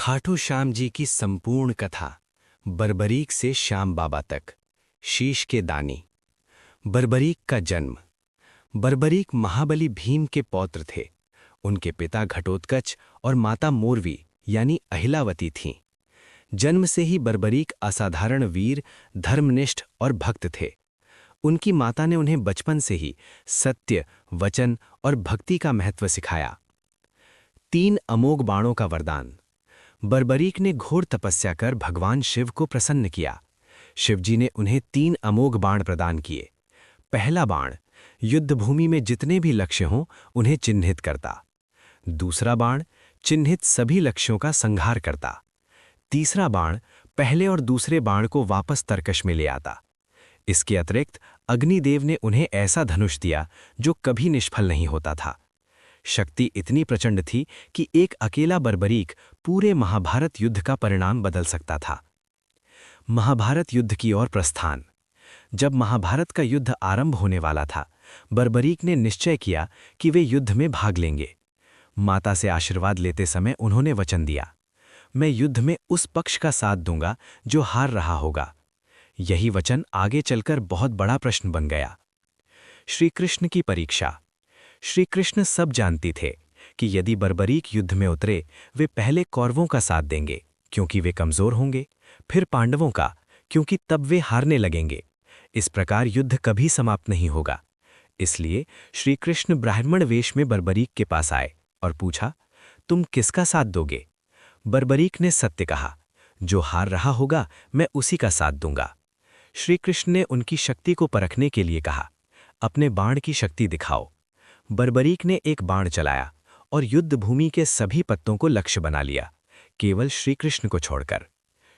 खाटू श्याम जी की संपूर्ण कथा। बर्बरीक से श्याम बाबा तक। शीश के दानी। बर्बरीक का जन्म। बर्बरीक महाबली भीम के पौत्र थे। उनके पिता घटोत्कच और माता मोरवी यानी अहिलावती थीं। जन्म से ही बर्बरीक असाधारण वीर, धर्मनिष्ठ और भक्त थे। उनकी माता ने उन्हें बचपन से ही सत्य, वचन और भक्ति का महत्व सिखाया। 3 अमोघ बाणों का वरदान। बर्बरीक ने घोर तपस्या कर भगवान शिव को प्रसन्न किया। शिवजी ने उन्हें 3 अमोघ बाण प्रदान किए। पहला बाण युद्धभूमि में जितने भी लक्ष्य हों उन्हें चिन्हित करता। दूसरा बाण चिन्हित सभी लक्ष्यों का संहार करता। तीसरा बाण पहले और दूसरे बाण को वापस तरकश में ले आता। इसके अतिरिक्त अग्निदेव ने उन्हें ऐसा धनुष दिया जो कभी निष्फल नहीं होता था। शक्ति इतनी प्रचंड थी कि एक अकेला बर्बरीक पूरे महाभारत युद्ध का परिणाम बदल सकता था। महाभारत युद्ध की ओर प्रस्थान। जब महाभारत का युद्ध आरंभ होने वाला था, बर्बरीक ने निश्चय किया कि वे युद्ध में भाग लेंगे। माता से आशीर्वाद लेते समय उन्होंने वचन दिया, मैं युद्ध में उस पक्ष का साथ दूंगा जो हार रहा होगा। यही वचन आगे चलकर बहुत बड़ा प्रश्न बन गया। श्री कृष्ण की परीक्षा। श्री कृष्ण सब जानती थे कि यदि बर्बरीक युद्ध में उतरे, वे पहले कौरवों का साथ देंगे क्योंकि वे कमजोर होंगे, फिर पांडवों का क्योंकि तब वे हारने लगेंगे। इस प्रकार युद्ध कभी समाप्त नहीं होगा। इसलिए श्री कृष्ण ब्राह्मण वेश में बर्बरीक के पास आए और पूछा, तुम किसका साथ दोगे? बर्बरीक ने सत्य कहा, जो हार रहा होगा मैं उसी का साथ दूंगा। श्री कृष्ण ने उनकी शक्ति को परखने के लिए कहा, अपने बाण की शक्ति दिखाओ। बर्बरीक ने एक बाण चलाया और युद्ध भूमि के सभी पत्तों को लक्ष्य बना लिया, केवल श्रीकृष्ण को छोड़कर।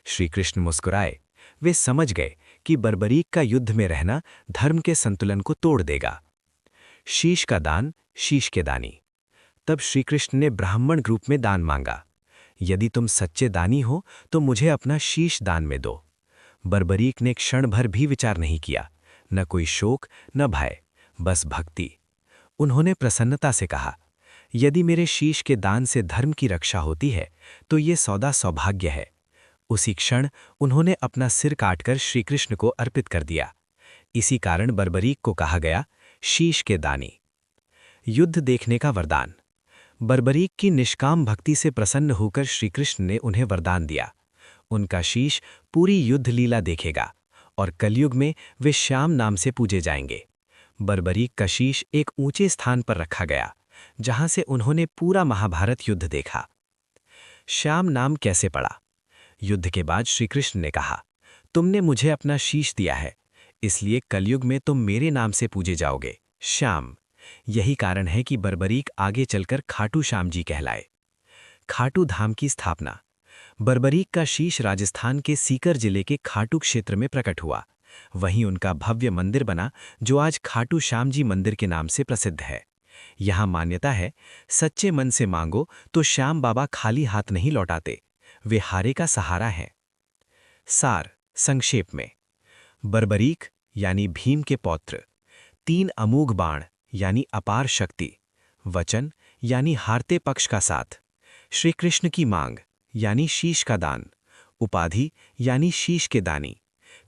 श्रीकृष्ण मुस्कुराए। वे समझ गए कि बर्बरीक का युद्ध में रहना धर्म के संतुलन को तोड़ देगा। शीश का दान, शीश के दानी। तब श्रीकृष्ण ने ब्राह्मण रूप में दान मांगा, यदि तुम सच्चे दानी हो तो मुझे अपना शीश दान में दो। बर्बरीक ने क्षण भर भी विचार नहीं किया, न कोई शोक न भय, बस भक्ति। उन्होंने प्रसन्नता से कहा, यदि मेरे शीश के दान से धर्म की रक्षा होती है तो ये सौदा सौभाग्य है। उसी क्षण उन्होंने अपना सिर काटकर श्रीकृष्ण को अर्पित कर दिया। इसी कारण बर्बरीक को कहा गया शीश के दानी। युद्ध देखने का वरदान। बर्बरीक की निष्काम भक्ति से प्रसन्न होकर श्रीकृष्ण ने उन्हें वरदान दिया, उनका शीश पूरी युद्ध लीला देखेगा और कलयुग में वे श्याम नाम से पूजे जाएंगे। बर्बरीक का शीश एक ऊंचे स्थान पर रखा गया, जहां से उन्होंने पूरा महाभारत युद्ध देखा। श्याम नाम कैसे पड़ा? युद्ध के बाद श्रीकृष्ण ने कहा, तुमने मुझे अपना शीश दिया है, इसलिए कलयुग में तुम मेरे नाम से पूजे जाओगे, श्याम। यही कारण है कि बर्बरीक आगे चलकर खाटू श्याम जी कहलाए। खाटू धाम की स्थापना। बर्बरीक का शीश राजस्थान के सीकर जिले के खाटू क्षेत्र में प्रकट हुआ। वहीं उनका भव्य मंदिर बना जो आज खाटू श्याम जी मंदिर के नाम से प्रसिद्ध है। यहाँ मान्यता है, सच्चे मन से मांगो तो श्याम बाबा खाली हाथ नहीं लौटाते, वे हारे का सहारा हैं। सार संक्षेप में। बर्बरीक यानी भीम के पौत्र। 3 अमोघ बाण यानी अपार शक्ति। वचन यानी हारते पक्ष का साथ। श्री कृष्ण की मांग यानी शीश का दान। उपाधि यानी शीश के दानी।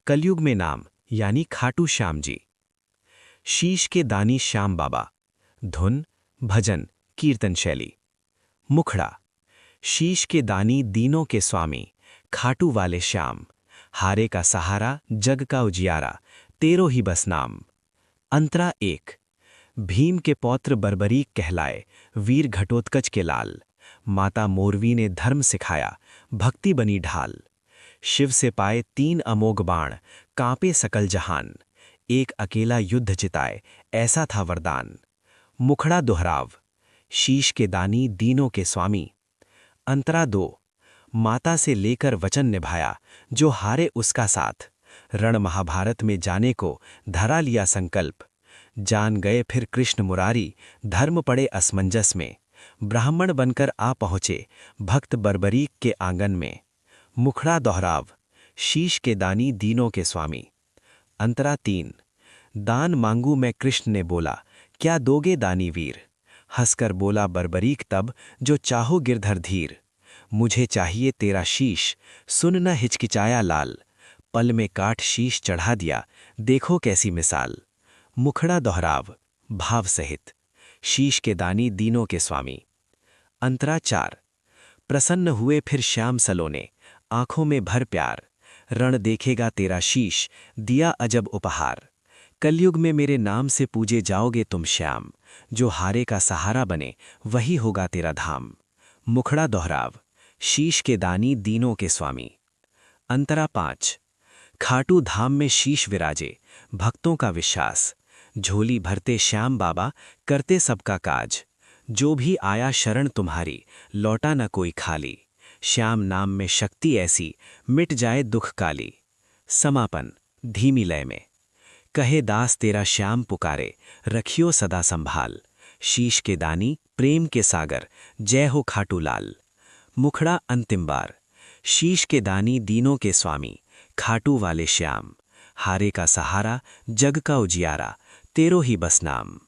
कलयुग में नाम यानी खाटू श्याम जी। शीश के दानी श्याम बाबा। धुन, भजन, कीर्तन शैली। मुखड़ा। शीश के दानी दीनों के स्वामी, खाटू वाले श्याम। हारे का सहारा, जग का उजियारा, तेरो ही बस नाम। अंतरा 1। भीम के पौत्र बर्बरीक कहलाए, वीर घटोत्कच के लाल। माता मोरवी ने धर्म सिखाया, भक्ति बनी ढाल। शिव से पाए 3 अमोघ बाण, कांपे सकल जहान। एक अकेला युद्ध जिताए, ऐसा था वरदान। मुखड़ा दोहराव। शीश के दानी दीनों के स्वामी। अंतरा 2। माता से लेकर वचन निभाया, जो हारे उसका साथ। रण महाभारत में जाने को धरा लिया संकल्प। जान गए फिर कृष्ण मुरारी, धर्म पड़े असमंजस में। ब्राह्मण बनकर आ पहुँचे, भक्त बर्बरीक के आंगन में। मुखड़ा दोहराव। शीश के दानी दीनों के स्वामी। अंतरा 3। दान मांगू मैं कृष्ण ने बोला, क्या दोगे दानी वीर? हंसकर बोला बर्बरीक तब, जो चाहो गिरधर धीर। मुझे चाहिए तेरा शीश, सुन न हिचकिचाया लाल। पल में काट शीश चढ़ा दिया, देखो कैसी मिसाल। मुखड़ा दोहराव, भाव सहित। शीश के दानी दीनों के स्वामी। अंतरा 4। प्रसन्न हुए फिर श्याम सलोने, आंखों में भर प्यार। रण देखेगा तेरा शीश, दिया अजब उपहार। कलयुग में मेरे नाम से पूजे जाओगे तुम श्याम, जो हारे का सहारा बने वही होगा तेरा धाम। मुखड़ा दोहराव, शीश के दानी दीनों के स्वामी। अंतरा 5। खाटू धाम में शीश विराजे, भक्तों का विश्वास। झोली भरते श्याम बाबा, करते सबका काज। जो भी आया शरण तुम्हारी, लौटा न कोई खाली। श्याम नाम में शक्ति ऐसी, मिट जाए दुख काली। समापन धीमी लय में। कहे दास तेरा श्याम पुकारे, रखियो सदा संभाल। शीश के दानी प्रेम के सागर, जय हो खाटू लाल। मुखड़ा अंतिम बार। शीश के दानी दीनों के स्वामी, खाटू वाले श्याम। हारे का सहारा, जग का उजियारा, तेरो ही बस नाम।